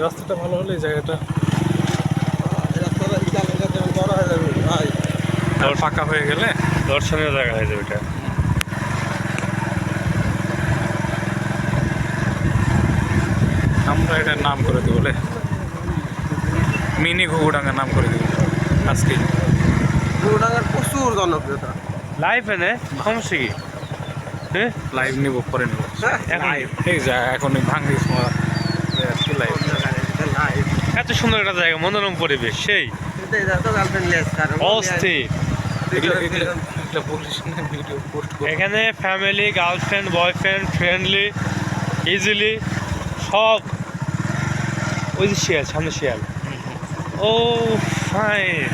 রাস্তাটা ভালো হলে এই জায়গাটা ফাঁকা হয়ে গেলে দর্শনীয় জায়গা হয়ে যাবে এটা। আমরা এটার নাম করে দেবো বলে মিনি ঘুঘুডাঙ্গার নাম করে দেবো আজকে। ঘুঘুডাঙ্গার প্রচুর জনপ্রিয়তা। লাইভ এনে সমস্যা কি? হ্যাঁ লাইভ নিব পরে নেবো এখন এই জায়গা এখন ভাঙ্গি লাইভ এত সুন্দর একটা জায়গা, মনোরম পরিবেশ, সেই অস্থির। এখানে family, girlfriend, boyfriend, friendly, easily সব। ওই যে শিয়াল, সামনে শিয়াল। ও ফাইন।